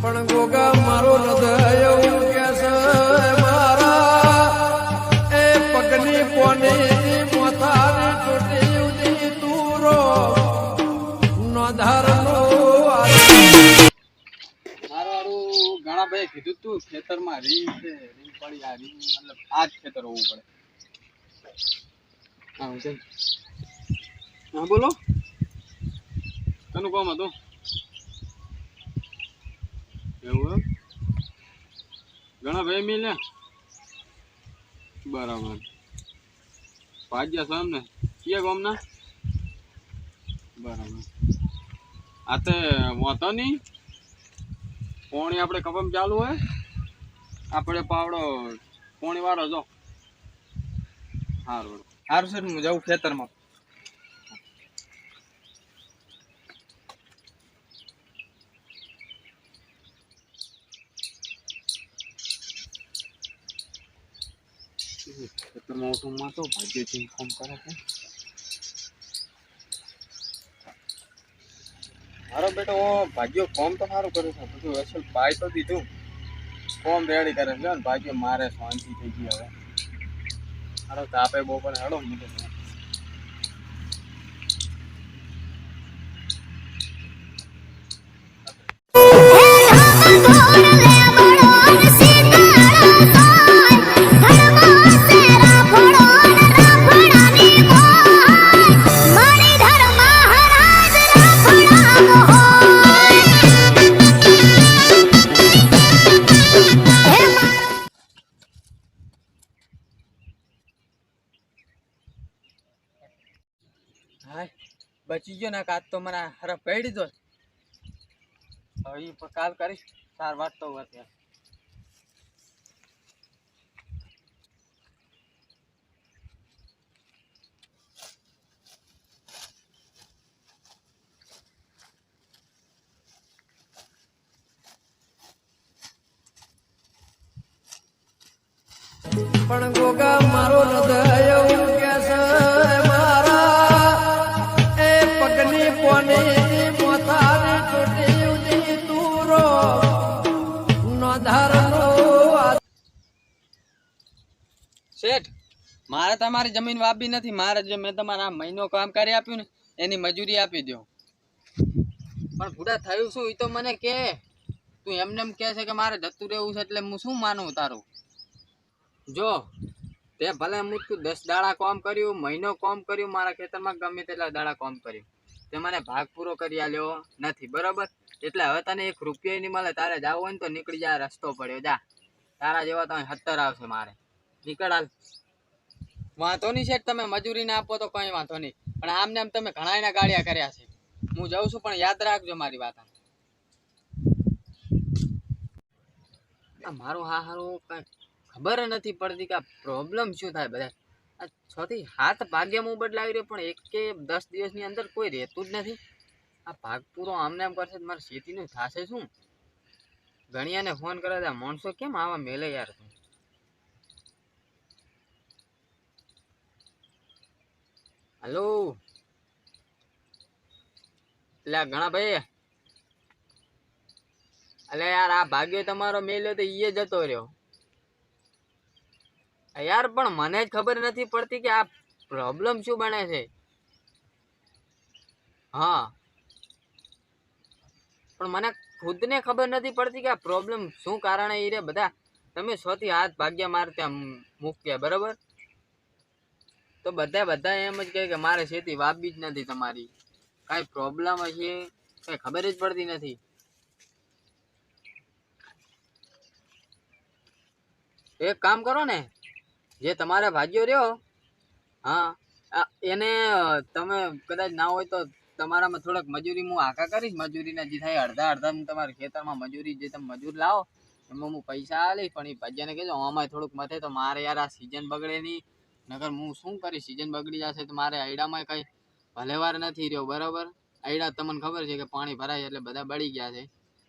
પણ ગોગા મારો હૃદય એવું કે છે મારા એ પગની પોની મોથાની ચોટી ઉડી તુરો નોધારનો મારું ઘણા ભાઈ કીધું તું ખેતરમાં રીંગ છે રીંગ પડી આ રીંગ મતલબ આ જ ખેતર હોવું પડે. હા બોલો તનું કોમ હતું એવું એમ ઘણા ભાઈ મિલે બરાબર ભાગ્યા છો એમ ને કયા ગામના બરાબર આ તે વાંધો નહીં પોણી આપણે કપમ ચાલુ હોય આપણે પાવડો પોણી વાળો જો સારું સારું સર હું જાઉં ખેતરમાં ખેતરમાં ઓટોમાં તો ભાગ્યથી ફોન કરે છે મારો બેટો ભાગ્યો કોમ તો સારું કરે છે બધું અસલ પાય તો દીધું કોમ રેડી કરે છે ને ભાગ્યો મારે શાંતિ થઈ ગઈ હવે મારો તાપે બહુ પણ હેડો મૂકે છે બચી ગયો ને કાચ તો મને હરફ પડી દો હવે કાલ કરીશ સાર વાત તો અત્યારે પણ ગોગા મારો હૃદય એવું કે છે મારા એ પગની પોની મોથાની ચોટી ઉડી તુરો નોધારનો શેઠ મારે તમારી જમીન વાપી નથી મારે જે મેં તમારા મહિનો કામ કરી આપ્યું ને એની મજૂરી આપી દો પણ ભૂડા થયું શું એ તો મને કે તું એમને એમ કહે છે કે મારે જતું રહેવું છે એટલે હું શું માનું તારું જો તે ભલે હું તું 10 દાડા કામ કર્યું મહિનો કામ કર્યું મારા ખેતરમાં ગમે તેટલા દાડા કામ કર્યું તે મને ભાગ પૂરો કરી આલ્યો નથી બરોબર એટલે હવે તને 1 રૂપિયો નહીં મળે તારે જાવ હોય ને તો નીકળી જા રસ્તો પડ્યો જા તારા જેવા તો 70 આવશે મારે નીકળ હાલ વાંધો નહીં શેઠ તમે મજૂરી ના આપો તો કઈ વાંધો નહીં પણ આમને આમ તમે ઘણા એના ગાળિયા કર્યા છે હું જાઉં છું પણ યાદ રાખજો મારી વાત મારું હારું કઈ ખબર નથી પડતી કે પ્રોબ્લેમ શું થાય બધા 6 થી 7 ભાગ્ય હું બદલાવી રહ્યો પણ 1 કે 10 દિવસની અંદર કોઈ રહેતું જ નથી આ ભાગ પૂરો આમને આમ કરશે મારે ખેતીનું થશે શું ગણિયાને ફોન કરે છે માણસો કેમ આવા મેલે યાર હેલો એટલે ઘણા ભાઈ અલે યાર આ ભાગ્ય તમારો મેલ્યો તો ઈ જતો રહ્યો યાર પણ મને જ ખબર નથી પડતી કે આ પ્રોબ્લેમ શું બને છે હા પણ મને ખુદને ખબર નથી પડતી કે આ પ્રોબ્લેમ શું કારણે ઈ રે બધા તમે 100 થી 7 ભાગ્યા માર ત્યાં મૂક્યા બરાબર તો બધા એમ જ કહે કે મારે ખેતી વાપી જ નથી તમારી કાંઈ પ્રોબ્લેમ હશે કઈ ખબર જ પડતી નથી એક કામ કરો ને જે તમારે ભાગ્યો રહ્યો હા એને તમે કદાચ ના હોય તો તમારામાં થોડક મજૂરી હું આકા કરીશ મજૂરીના જે થાય અડધા હું તમારા ખેતરમાં મજૂરી જે તમે મજૂર લાવો એમાં હું પૈસા આલીશ પણ એ ભાગ્યાને કહેજો આમાં થોડુંક મથે તો મારે યાર આ સિઝન બગડે નહીં નકર હું શું કરીશ સિઝન બગડી જશે તો મારે આયડામાં કઈ ભલેવાર નથી રહ્યો બરાબર આયડા તમને ખબર છે કે પાણી ભરાય એટલે બધા બળી ગયા છે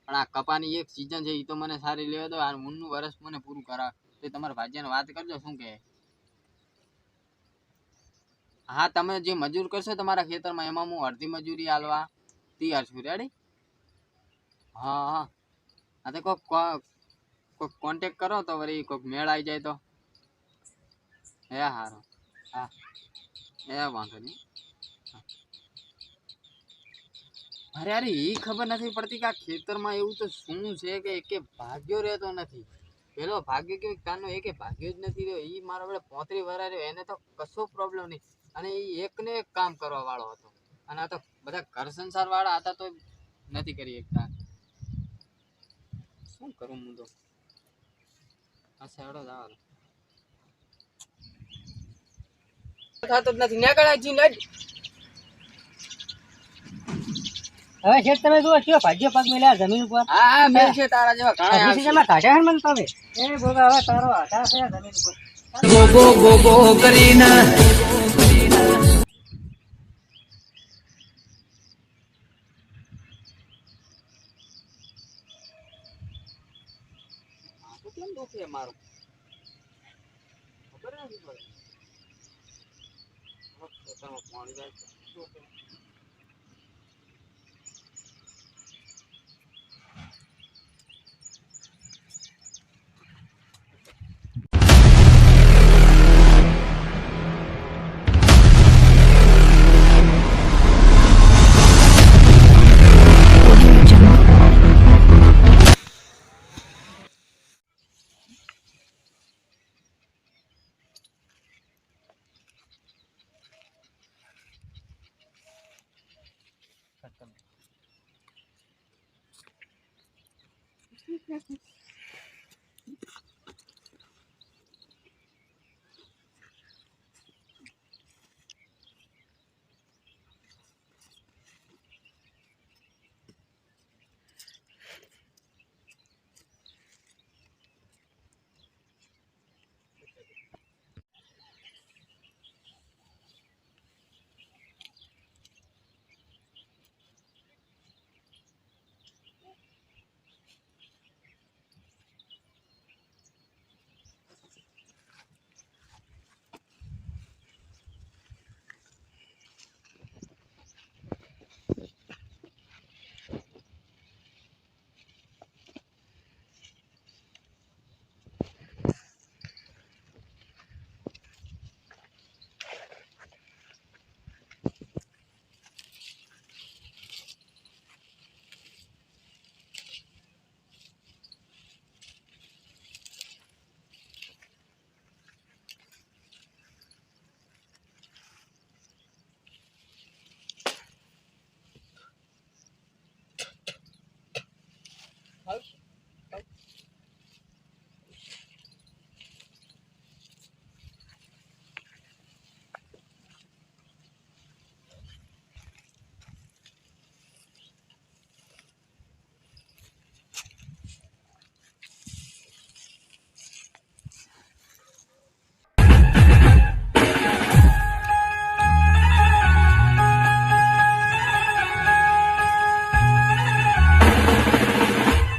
પણ આ કપાની એક સિઝન છે એ તો મને સારી લેવા દો આ મૂળનું વર્ષ મને પૂરું કરાવ તો તમારા ભાગ્યાને વાત કરજો શું કહે હા તમે જે મજૂર કરશો તમારા ખેતરમાં એમાં હું અડધી મજૂરી આલવા તૈયાર છું રેડી હા આ તો કોક કોન્ટેક કરો તો વળી કોક મેળ આવી જાય તો હે હારો હા એ વાંધો નહીં અરે અરે એ ખબર નથી પડતી કે આ ખેતરમાં એવું તો શું છે કે એકે ભાગ્યો રહેતો નથી પેલો ભાગ્ય કે કાનો એકે ભાગ્યો જ નથી રહ્યો એ મારો વડે 35 વર્ષ રહ્યો એને તો કશો પ્રોબ્લેમ નહીં અને એ એકને એક કામ કરવા વાળો હતો અને આ તો બધા ઘર સંસાર વાળા હતા તો નથી કરી શકતા શું કરું હું તો આ સેવડો જ આવે થતો જ નથી નેકળાજી ને હવે શેઠ તમે જુઓ કયો ભાગ્ય પગ મેલ્યા જમીન ઉપર હા હા મેલ છે તારા જેવા ઘણા હજી આવશે. તમે કાઢ્યા હે મને તમે એ બોગા હવે તારો આધાર છે જમીન ઉપર ગોગો ગોગો કરીને માથું કેમ દુખે મારું ખબર નથી પડતી હવે ખેતરમાં પાણી જાય છે. શું કરું?